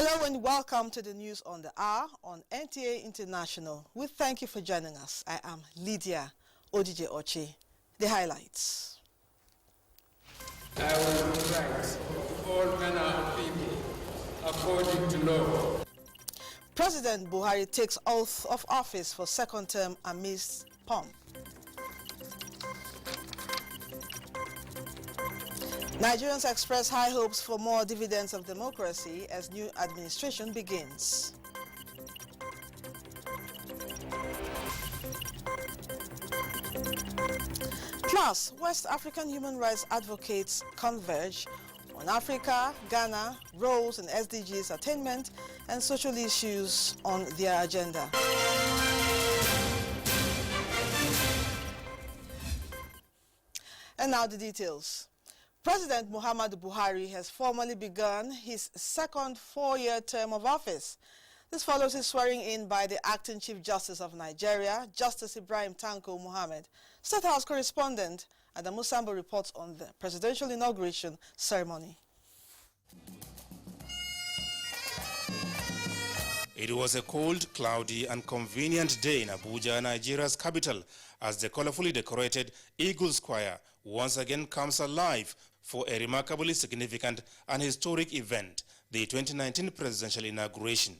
Hello and welcome to the news on the hour on NTA International. We thank you for joining us. I am Lydia Odije Ochi. The highlights. I will do right all manner of people according to law. President Buhari takes oath of office for second term amidst pomp. Nigerians express high hopes for more dividends of democracy as new administration begins. Plus, West African human rights advocates converge on Africa, Ghana, roles and SDGs attainment and social issues on their agenda. And now the details. President Muhammadu Buhari has formally begun his second four-year term of office. This follows his swearing in by the acting Chief Justice of Nigeria, Justice Ibrahim Tanko Muhammad. State House correspondent Adamu Sambo reports on the presidential inauguration ceremony. It was a cold, cloudy and convenient day in Abuja, Nigeria's capital, as the colorfully decorated Eagle Square once again comes alive for a remarkably significant and historic event, the 2019 presidential inauguration.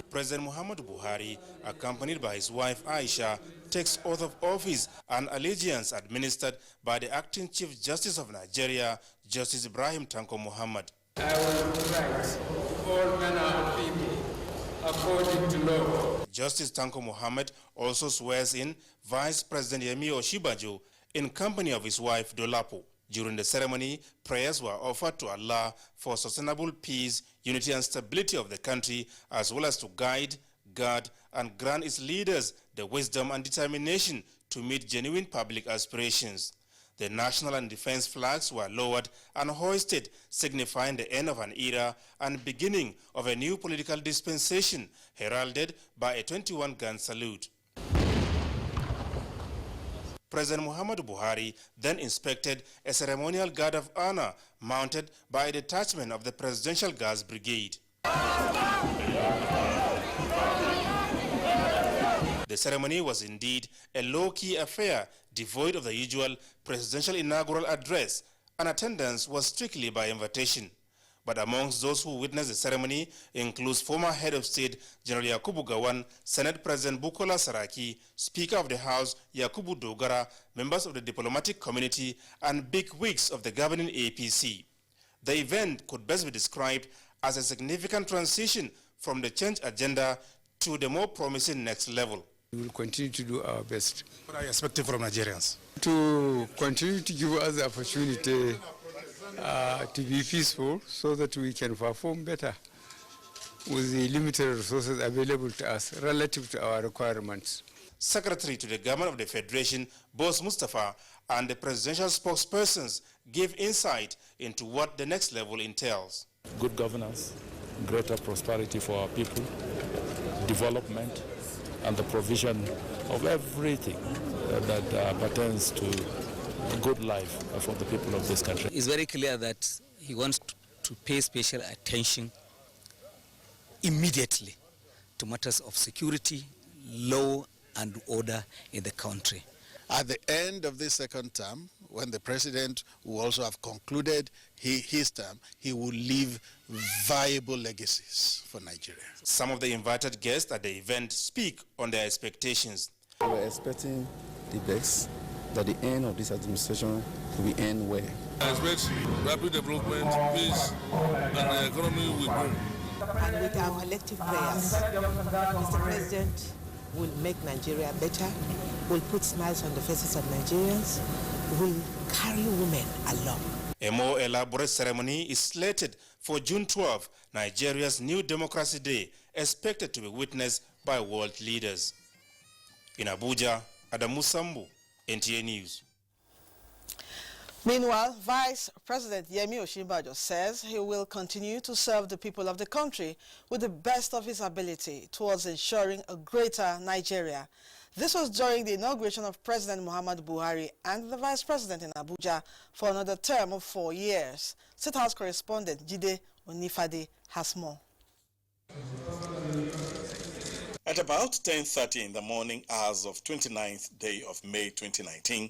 President Muhammadu Buhari, accompanied by his wife Aisha, takes oath of office and allegiance administered by the acting Chief Justice of Nigeria, Justice Ibrahim Tanko Muhammad. I will right all manner of people according to law. Justice Tanko Muhammad also swears in Vice President Yemi Osinbajo in company of his wife Dolapo. During the ceremony, prayers were offered to Allah for sustainable peace, unity and stability of the country, as well as to guide, guard and grant its leaders the wisdom and determination to meet genuine public aspirations. The national and defense flags were lowered and hoisted, signifying the end of an era and beginning of a new political dispensation, heralded by a 21-gun salute. President Muhammadu Buhari then inspected a ceremonial guard of honor mounted by a detachment of the Presidential Guards Brigade. The ceremony was indeed a low-key affair, devoid of the usual presidential inaugural address, and attendance was strictly by invitation. But amongst those who witnessed the ceremony includes former head of state General Yakubu Gowon, Senate President Bukola Saraki, Speaker of the House Yakubu Dogara, members of the diplomatic community, and bigwigs of the governing APC. The event could best be described as a significant transition from the change agenda to the more promising next level. We will continue to do our best. What are you expecting from Nigerians? To continue to give us the opportunity to be peaceful so that we can perform better with the limited resources available to us relative to our requirements. Secretary to the Government of the Federation, Boss Mustafa, and the presidential spokespersons give insight into what the next level entails. Good governance, greater prosperity for our people, development, and the provision of everything that pertains to a good life for the people of this country. It's very clear that he wants to pay special attention immediately to matters of security, law and order in the country. At the end of this second term, when the president will also have concluded his term, he will leave viable legacies for Nigeria. Some of the invited guests at the event speak on their expectations. We are expecting the best, that the end of this administration will end well. I expect rapid development, peace, and the economy will grow. And with our collective prayers, Mr. President will make Nigeria better, will put smiles on the faces of Nigerians, will carry women along. A more elaborate ceremony is slated for June 12, Nigeria's New Democracy Day, expected to be witnessed by world leaders. In Abuja, Adamu Sambu, NTA News. Meanwhile, Vice President Yemi Osinbajo says he will continue to serve the people of the country with the best of his ability towards ensuring a greater Nigeria. This was during the inauguration of President Muhammadu Buhari and the Vice President in Abuja for another term of 4 years. State House correspondent Jide Onifade has more. At about 10:30 in the morning hours of 29th day of May 2019,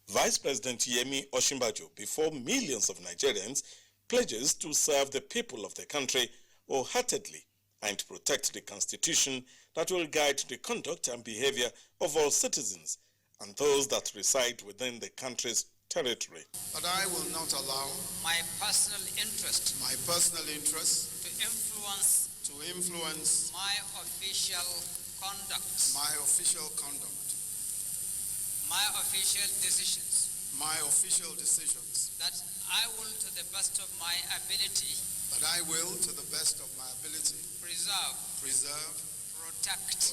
Vice President Yemi Osinbajo, before millions of Nigerians, pledges to serve the people of the country wholeheartedly and protect the Constitution that will guide the conduct and behavior of all citizens and those that reside within the country's territory. But I will not allow my personal interest to influence my official conduct, my official decisions, that I will, to the best of my ability, preserve, protect,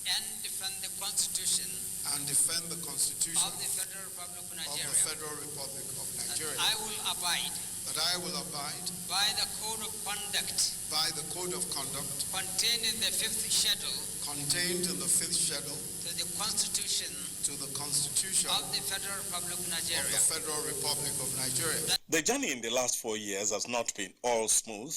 and defend the Constitution of the Federal Republic of Nigeria. I will abide by the code of conduct contained in the fifth schedule to the Constitution of the Federal Republic of Nigeria. The journey in the last 4 years has not been all smooth,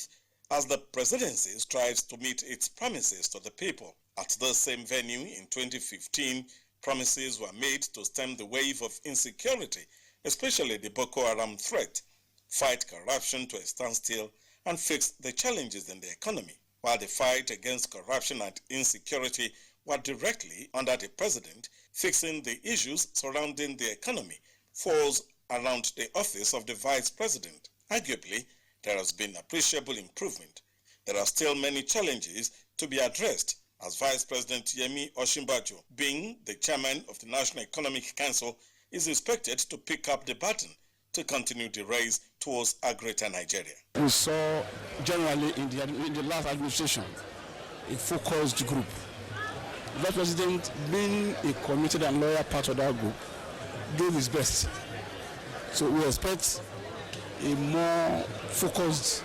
as the presidency strives to meet its promises to the people. At the same venue in 2015, promises were made to stem the wave of insecurity, especially the Boko Haram threat, fight corruption to a standstill, and fix the challenges in the economy. While the fight against corruption and insecurity were directly under the president, fixing the issues surrounding the economy falls around the office of the vice president. Arguably, there has been appreciable improvement. There are still many challenges to be addressed, as Vice President Yemi Osinbajo, being the chairman of the National Economic Council, is expected to pick up the baton to continue the race towards a greater Nigeria. We saw generally in the last administration a focused group. The Vice President, being a committed and loyal part of that group, gave his best. So we expect a more focused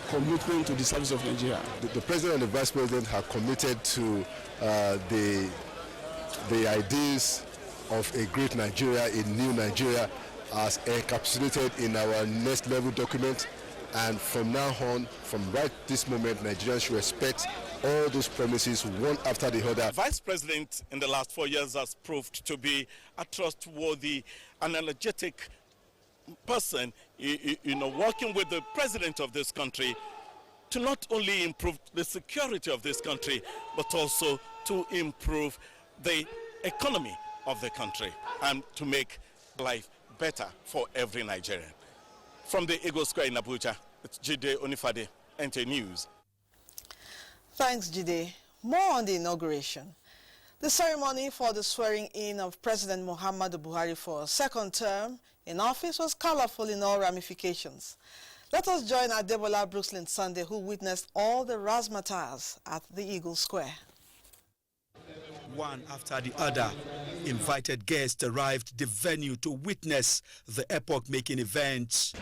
commitment to the service of Nigeria. The President and the Vice President are committed to the ideas of a great Nigeria, a new Nigeria, as encapsulated in our next level document. And from now on, from right this moment, Nigerians should respect all those promises one after the other. Vice President in the last 4 years has proved to be a trustworthy and energetic person, working with the president of this country to not only improve the security of this country, but also to improve the economy of the country and to make life better for every Nigerian. From the Eagle Square in Abuja, it's Jide Onifade, NT News. Thanks, Jide. More on the inauguration. The ceremony for the swearing-in of President Muhammadu Buhari for a second term in office was colorful in all ramifications. Let us join Adebola Brooklyn Sunday, who witnessed all the razzmatazz at the Eagle Square. One after the other, invited guests arrived the venue to witness the epoch-making event.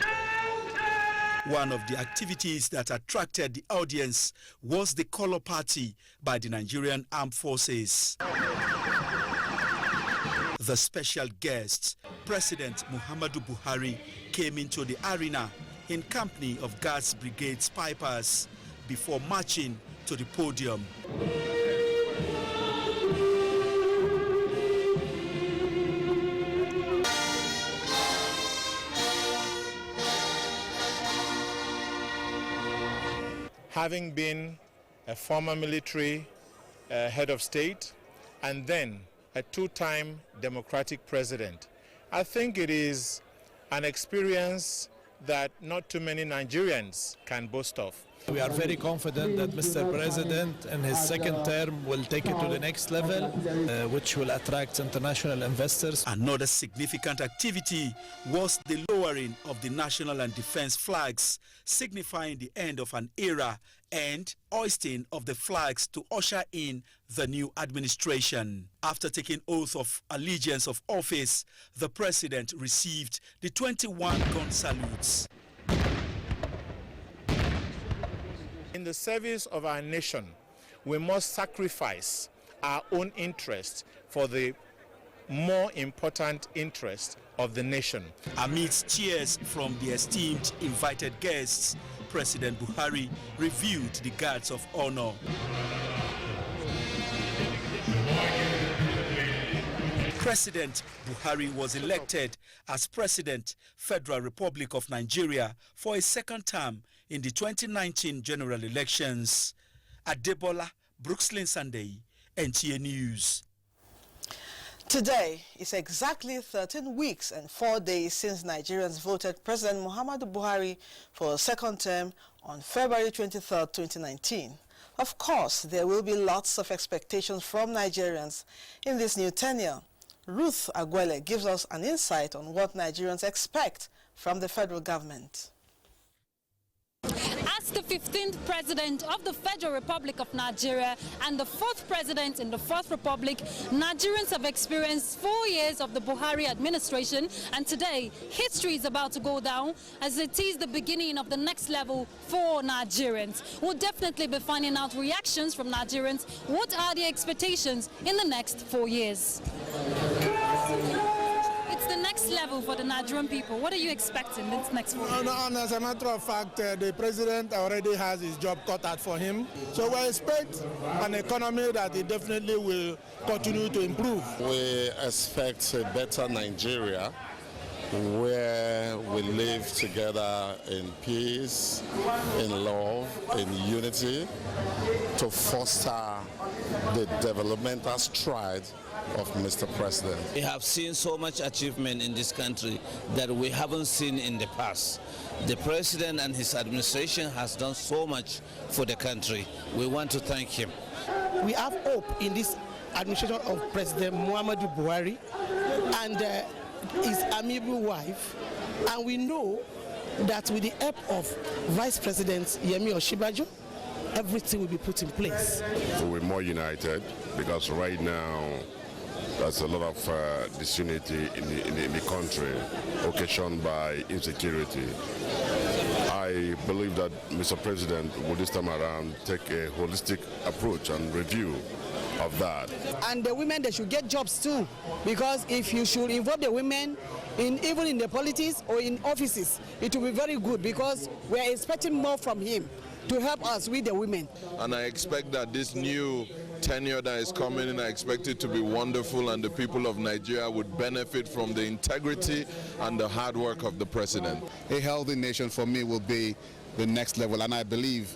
One of the activities that attracted the audience was the color party by the Nigerian Armed Forces. The special guest, President Muhammadu Buhari, came into the arena in company of Guards Brigade's pipers before marching to the podium. Having been a former military head of state and then a two-time democratic president, I think it is an experience that not too many Nigerians can boast of. We are very confident that Mr. President in his second term will take it to the next level, which will attract international investors. Another significant activity was the lowering of the national and defense flags, signifying the end of an era, and hoisting of the flags to usher in the new administration. After taking oath of allegiance of office, the president received the 21 gun salutes. In the service of our nation, we must sacrifice our own interests for the more important interest of the nation. Amidst cheers from the esteemed invited guests, President Buhari reviewed the guards of honor. President Buhari was elected as President, Federal Republic of Nigeria for a second term in the 2019 general elections. Adebola Brookslyn Sunday, NTA News. Today is exactly 13 weeks and 4 days since Nigerians voted President Muhammadu Buhari for a second term on February 23, 2019. Of course, there will be lots of expectations from Nigerians in this new tenure. Ruth Agwele gives us an insight on what Nigerians expect from the federal government. As the 15th president of the Federal Republic of Nigeria and the 4th president in the 4th Republic, Nigerians have experienced 4 years of the Buhari administration, and today history is about to go down as it is the beginning of the next level for Nigerians. We'll definitely be finding out reactions from Nigerians. What are the expectations in the next 4 years? It's the next level for the Nigerian people. What are you expecting this next 4 years? And as a matter of fact, the president already has his job cut out for him. So we expect an economy that it definitely will continue to improve. We expect a better Nigeria where we live together in peace, in love, in unity, to foster the developmental stride of Mr. President. We have seen so much achievement in this country that we haven't seen in the past. The president and his administration has done so much for the country. We want to thank him. We have hope in this administration of President Muhammadu Buhari and his amiable wife, and we know that with the help of Vice President Yemi Osinbajo, everything will be put in place. We're more united because right now there's a lot of disunity in the country occasioned by insecurity. I believe that Mr. President will this time around take a holistic approach and review of that. And the women, they should get jobs too, because if you should involve the women even in the politics or in offices, it will be very good, because we are expecting more from him to help us with the women. And I expect that this new tenure that is coming in, I expect it to be wonderful, and the people of Nigeria would benefit from the integrity and the hard work of the president. A healthy nation for me will be the next level, and I believe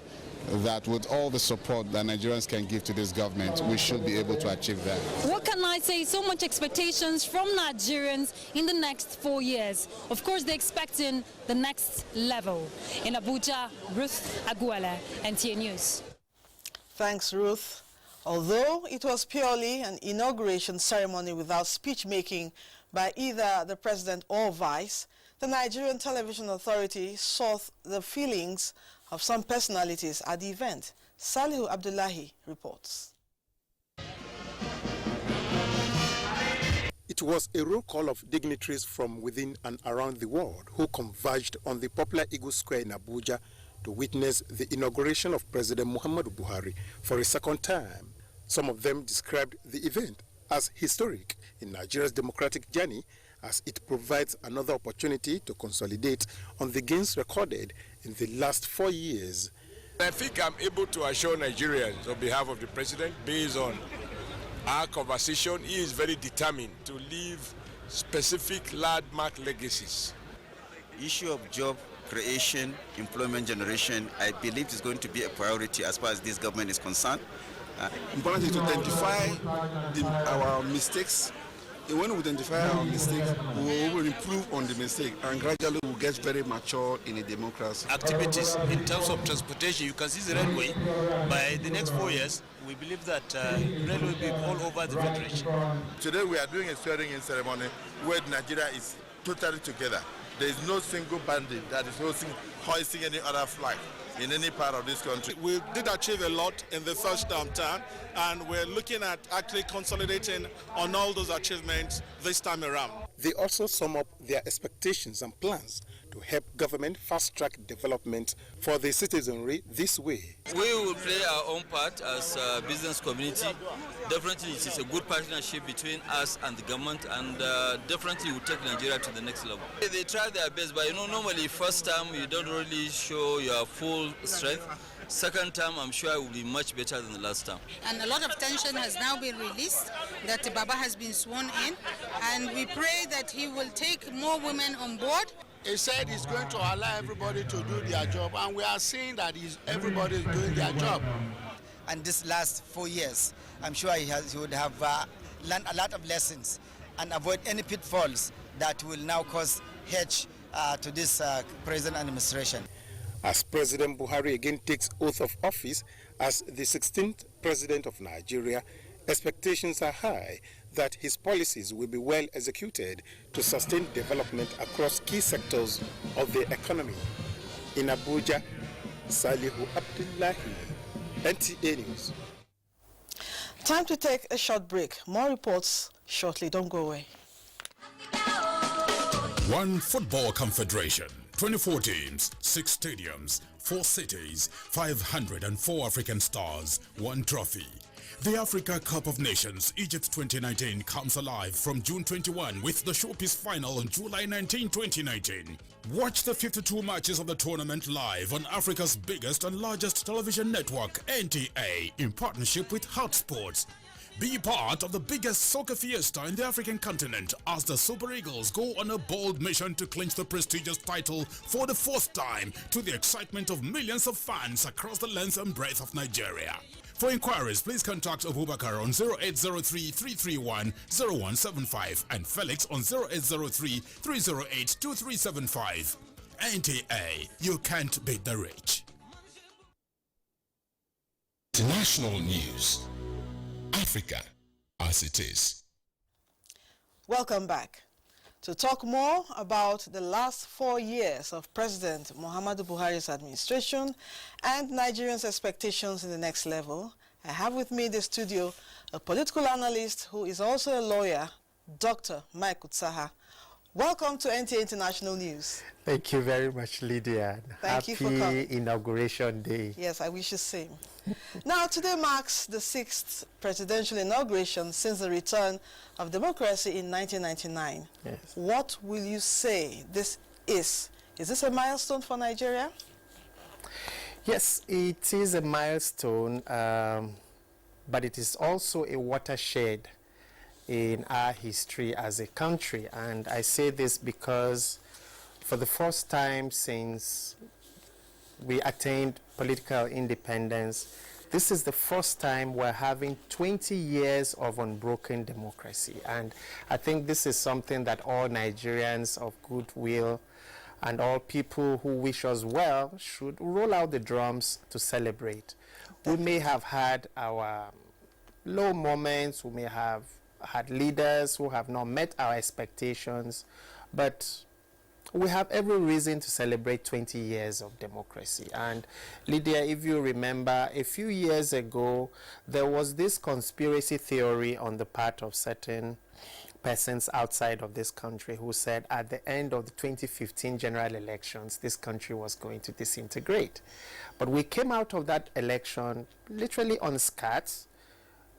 that with all the support that Nigerians can give to this government, we should be able to achieve that. What can I say? So much expectations from Nigerians in the next 4 years. Of course, they're expecting the next level. In Abuja, Ruth Agwele, NTA News. Thanks, Ruth. Although it was purely an inauguration ceremony without speech-making by either the president or vice, the Nigerian Television Authority saw the feelings of some personalities at the event. Salihu Abdullahi reports. It was a roll call of dignitaries from within and around the world who converged on the popular Eagle Square in Abuja to witness the inauguration of President Muhammadu Buhari for a second time. Some of them described the event as historic in Nigeria's democratic journey, as it provides another opportunity to consolidate on the gains recorded in the last 4 years. I think I'm able to assure Nigerians on behalf of the president, based on our conversation, he is very determined to leave specific landmark legacies. Issue of job creation, employment generation, I believe is going to be a priority as far as this government is concerned. Important is to identify our mistakes. When we identify our mistakes, we will improve on the mistake, and gradually we'll get very mature in a democracy. Activities in terms of transportation, you can see the railway. By the next 4 years, we believe that railway will be all over the federation. Today we are doing a swearing-in ceremony where Nigeria is totally together. There is no single bandit that is hoisting any other flag in any part of this country. We did achieve a lot in the first term, and we're looking at actually consolidating on all those achievements this time around. They also sum up their expectations and plans to help government fast-track development for the citizenry this way. We will play our own part as a business community. Definitely it is a good partnership between us and the government, and definitely will take Nigeria to the next level. They try their best, but normally first time you don't really show your full strength. Second time, I'm sure it will be much better than the last time. And a lot of tension has now been released, that Baba has been sworn in, and we pray that he will take more women on board. He said he's going to allow everybody to do their job, and we are seeing that everybody is doing their job. And this last 4 years, I'm sure he would have learned a lot of lessons and avoid any pitfalls that will now cause hitch to this present administration. As President Buhari again takes oath of office as the 16th President of Nigeria, expectations are high that his policies will be well executed to sustain development across key sectors of the economy. In Abuja, Salihu Abdullahi, NTA News. Time to take a short break. More reports shortly. Don't go away. One Football Confederation, 24 teams, 6 stadiums, 4 cities, 504 African stars, 1 trophy. The Africa Cup of Nations Egypt 2019 comes alive from June 21 with the showpiece final on July 19, 2019. Watch the 52 matches of the tournament live on Africa's biggest and largest television network, NTA, in partnership with Hot Sports. Be part of the biggest soccer fiesta in the African continent as the Super Eagles go on a bold mission to clinch the prestigious title for the 4th time, to the excitement of millions of fans across the length and breadth of Nigeria. For inquiries, please contact Abubakar on 0803-331-0175 and Felix on 0803-308-2375. NTA, you can't beat the rich. International news. Africa as it is. Welcome back. To talk more about the last 4 years of President Muhammadu Buhari's administration and Nigerians' expectations in the next level, I have with me in the studio a political analyst who is also a lawyer, Dr. Mike Utsaha. Welcome to NTA International News. Thank you very much, Lydia. Thank you for coming. Happy Inauguration Day. Yes, I wish the same. Now, today marks the 6th presidential inauguration since the return of democracy in 1999. Yes. What will you say this is? Is this a milestone for Nigeria? Yes, it is a milestone, but it is also a watershed in our history as a country. And I say this because for the first time since we attained political independence, this is the first time we're having 20 years of unbroken democracy. And I think this is something that all Nigerians of goodwill and all people who wish us well should roll out the drums to celebrate. We may have had our low moments, we may have had leaders who have not met our expectations, but we have every reason to celebrate 20 years of democracy. And Lydia, if you remember, a few years ago, there was this conspiracy theory on the part of certain persons outside of this country who said at the end of the 2015 general elections, this country was going to disintegrate. But we came out of that election literally unscathed.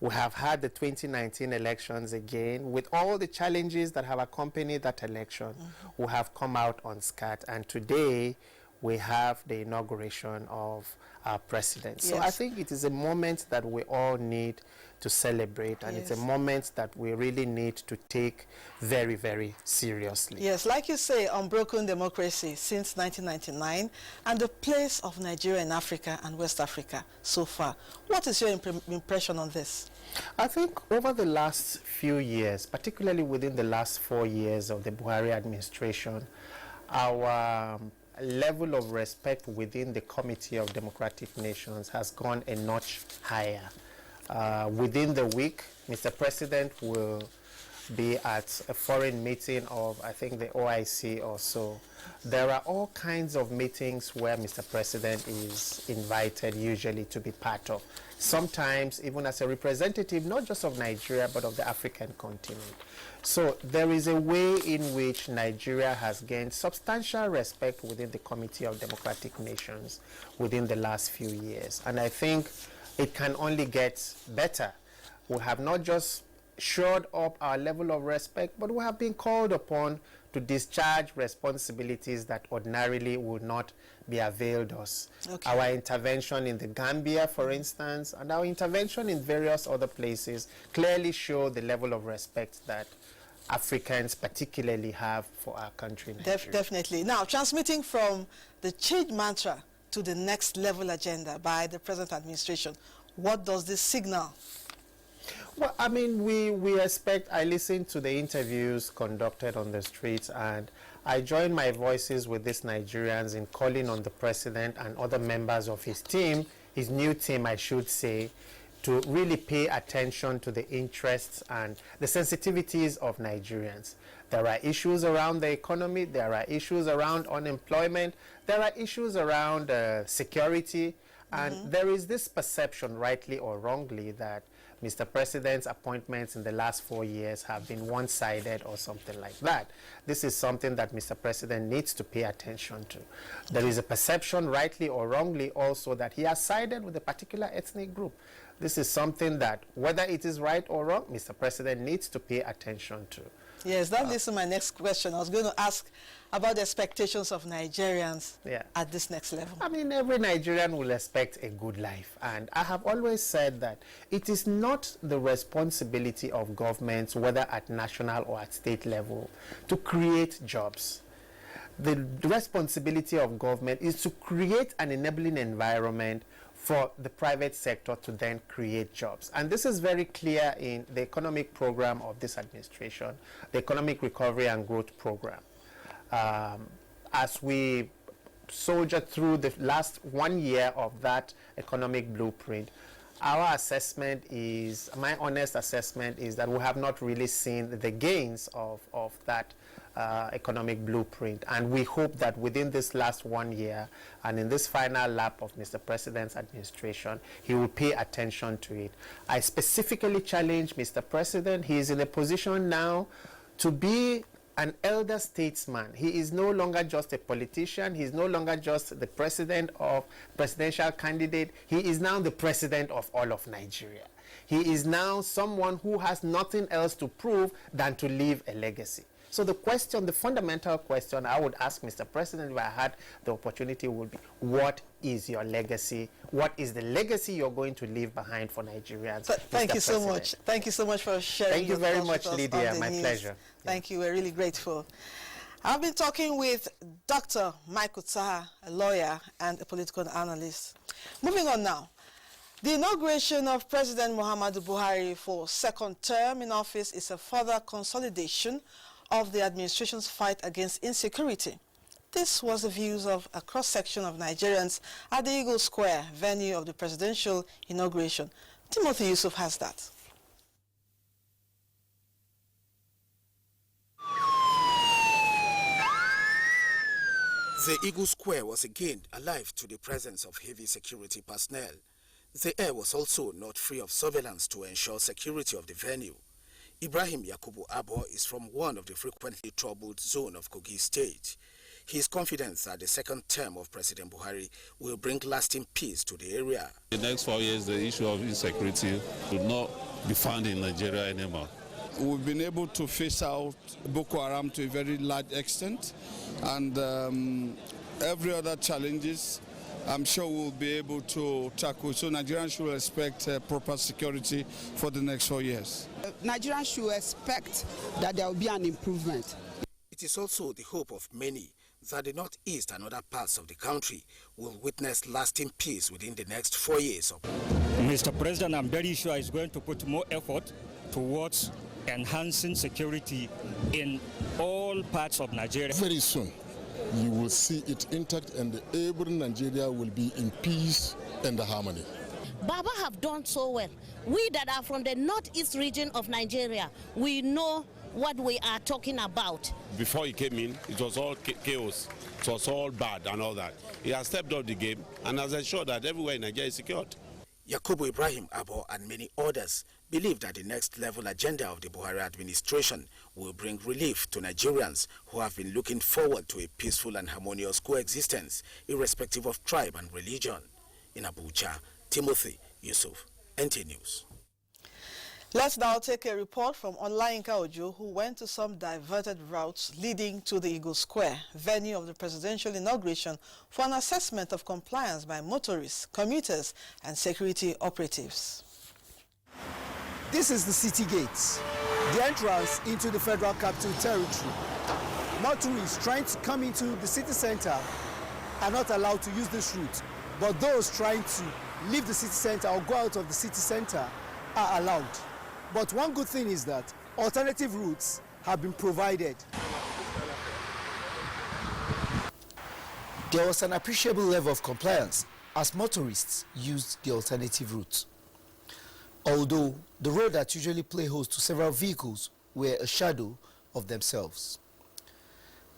We have had the 2019 elections again with all the challenges that have accompanied that election. We have come out unscathed, and today we have the inauguration of our president. So I think it is a moment that we all need to celebrate, and it's a moment that we really need to take very, very seriously. Yes, like you say, unbroken democracy since 1999, and the place of Nigeria in Africa and West Africa so far. What is your impression on this? I think over the last few years, particularly within the last 4 years of the Buhari administration, our level of respect within the Committee of Democratic Nations has gone a notch higher. Within the week, Mr. President will be at a foreign meeting of, I think, the OIC or so. There are all kinds of meetings where Mr. President is invited usually to be part of. Sometimes even as a representative, not just of Nigeria, but of the African continent. So there is a way in which Nigeria has gained substantial respect within the Committee of Democratic Nations within the last few years. And I think it can only get better. We have not just shored up our level of respect, but we have been called upon to discharge responsibilities that ordinarily would not be availed us. Okay. Our intervention in the Gambia, for instance, and our intervention in various other places clearly show the level of respect that Africans particularly have for our country, Nigeria. Definitely. Now, transmitting from the change mantra to the next level agenda by the present administration, what does this signal? Well, I mean, we expect, I listened to the interviews conducted on the streets, and I join my voices with these Nigerians in calling on the president and other members of his team, his new team, I should say, to really pay attention to the interests and the sensitivities of Nigerians. There are issues around the economy, there are issues around unemployment, there are issues around security, and there is this perception, rightly or wrongly, that Mr. President's appointments in the last 4 years have been one-sided or something like that. This is something that Mr. President needs to pay attention to. There is a perception, rightly or wrongly, also that he has sided with a particular ethnic group. This is something that, whether it is right or wrong, Mr. President needs to pay attention to. Yes, that leads to my next question. I was going to ask about the expectations of Nigerians at this next level. I mean, every Nigerian will expect a good life. And I have always said that it is not the responsibility of governments, whether at national or at state level, to create jobs. The responsibility of government is to create an enabling environment for the private sector to then create jobs. And this is very clear in the economic program of this administration, the Economic Recovery and Growth Program. As we soldier through the last 1 year of that economic blueprint, our assessment is, my honest assessment is that we have not really seen the gains of that economic blueprint, and we hope that within this last 1 year and in this final lap of Mr. President's administration, he will pay attention to it. I specifically challenge Mr. President. He is in a position now to be an elder statesman. He is no longer just a politician. He is no longer just the president of presidential candidate. He is now the president of all of Nigeria. He is now someone who has nothing else to prove than to leave a legacy. So the question, the fundamental question I would ask Mr. President if I had the opportunity would be, what is your legacy? What is the legacy you're going to leave behind for Nigerians? Thank you so much. Thank you so much for sharing. Thank you very much, Lydia. My pleasure. Thank you. We're really grateful. I've been talking with Dr. Michael Taha, a lawyer and a political analyst. Moving on now. The inauguration of President Muhammadu Buhari for second term in office is a further consolidation of the administration's fight against insecurity. This was the views of a cross-section of Nigerians at the Eagle Square venue of the presidential inauguration. Timothy Yusuf has that. The Eagle Square was again alive to the presence of heavy security personnel. The air was also not free of surveillance to ensure security of the venue. Ibrahim Yakubu Abo is from one of the frequently troubled zone of Kogi State. He is confident that the second term of President Buhari will bring lasting peace to the area. In the next 4 years, the issue of insecurity will not be found in Nigeria anymore. We've been able to phase out Boko Haram to a very large extent, and every other challenges I'm sure we'll be able to tackle. So Nigerians should expect proper security for the next 4 years. Nigerians should expect that there will be an improvement. It is also the hope of many that the northeast and other parts of the country will witness lasting peace within the next 4 years. Mr. President, I'm very sure is going to put more effort towards enhancing security in all parts of Nigeria. Very soon, you will see it intact and every Nigeria will be in peace and harmony. Baba have done so well. We that are from the northeast region of Nigeria, we know what we are talking about. Before he came in, it was all chaos. It was all bad and all that. He has stepped up the game and has ensured that everywhere in Nigeria is secured. Yakubu Ibrahim Abo and many others believe that the next level agenda of the Buhari administration will bring relief to Nigerians who have been looking forward to a peaceful and harmonious coexistence, irrespective of tribe and religion. In Abuja, Timothy Yusuf, NT News. Let's now take a report from Olayinka Ojo, who went to some diverted routes leading to the Eagle Square, venue of the presidential inauguration, for an assessment of compliance by motorists, commuters, and security operatives. This is the city gates, the entrance into the Federal Capital Territory. Motorists trying to come into the city center are not allowed to use this route, but those trying to leave the city center or go out of the city center are allowed. But one good thing is that alternative routes have been provided. There was an appreciable level of compliance as motorists used the alternative route. Although the road that usually play host to several vehicles were a shadow of themselves.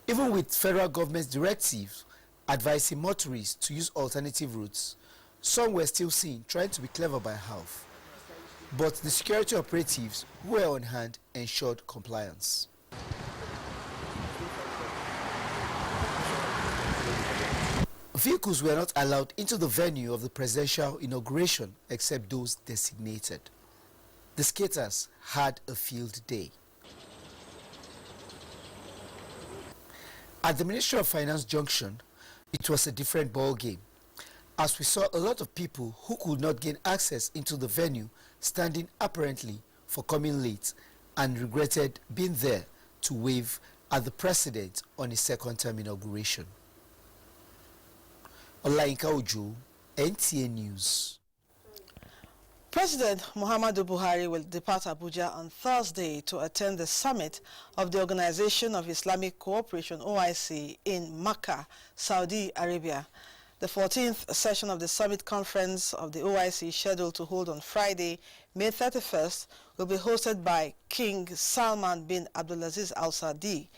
Even with federal government's directives advising motorists to use alternative routes, some were still seen trying to be clever by half. But the security operatives who were on hand ensured compliance. Vehicles were not allowed into the venue of the presidential inauguration except those designated. The skaters had a field day. At the Ministry of Finance junction, it was a different ball game, as we saw a lot of people who could not gain access into the venue standing apparently for coming late and regretted being there to wave at the president on his second-term inauguration. Olayinka Ojo, NTA News. President Muhammadu Buhari will depart Abuja on Thursday to attend the summit of the Organization of Islamic Cooperation, OIC, in Makkah, Saudi Arabia. The 14th session of the summit conference of the OIC, scheduled to hold on Friday, May 31st, will be hosted by King Salman bin Abdulaziz Al Saudi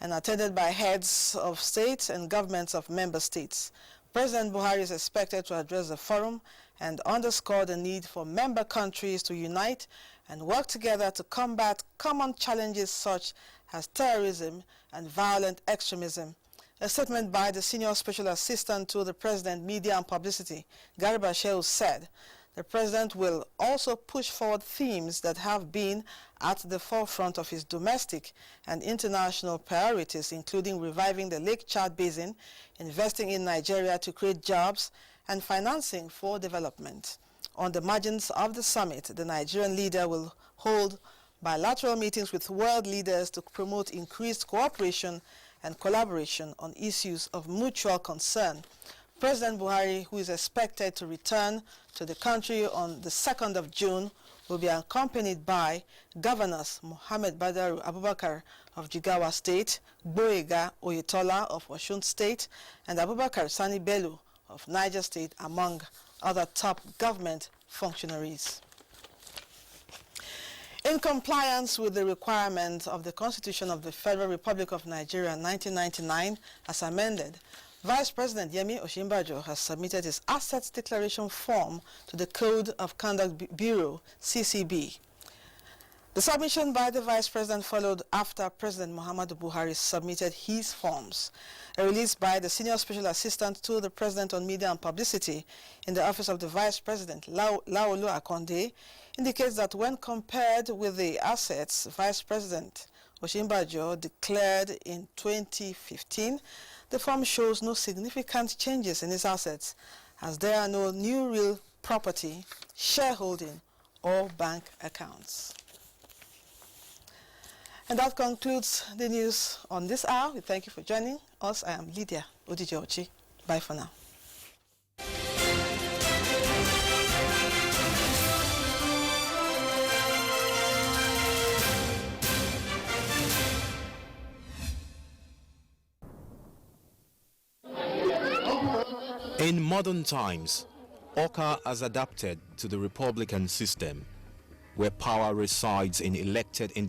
and attended by heads of states and governments of member states. President Buhari is expected to address the forum and underscore the need for member countries to unite and work together to combat common challenges such as terrorism and violent extremism. A statement by the Senior Special Assistant to the President, Media and Publicity, Garba Shehu, said the President will also push forward themes that have been at the forefront of his domestic and international priorities, including reviving the Lake Chad Basin, investing in Nigeria to create jobs, and financing for development. On the margins of the summit, the Nigerian leader will hold bilateral meetings with world leaders to promote increased cooperation and collaboration on issues of mutual concern. President Buhari, who is expected to return to the country on the 2nd of June, will be accompanied by Governors Mohammed Badaru Abubakar of Jigawa State, Boyega Oyetola of Osun State, and Abubakar Sani Bello of Niger State, among other top government functionaries. In compliance with the requirements of the Constitution of the Federal Republic of Nigeria 1999, as amended, Vice President Yemi Osinbajo has submitted his Assets Declaration form to the Code of Conduct Bureau, CCB. The submission by the Vice President followed after President Muhammadu Buhari submitted his forms. A release by the Senior Special Assistant to the President on Media and Publicity in the Office of the Vice President, Laolu Akonde, indicates that when compared with the assets Vice President Osinbajo declared in 2015, the form shows no significant changes in his assets, as there are no new real property, shareholding, or bank accounts. And that concludes the news on this hour. We thank you for joining us. I am Lydia Odijochi. Bye for now. In modern times, Awka has adapted to the Republican system, where power resides in elected individuals.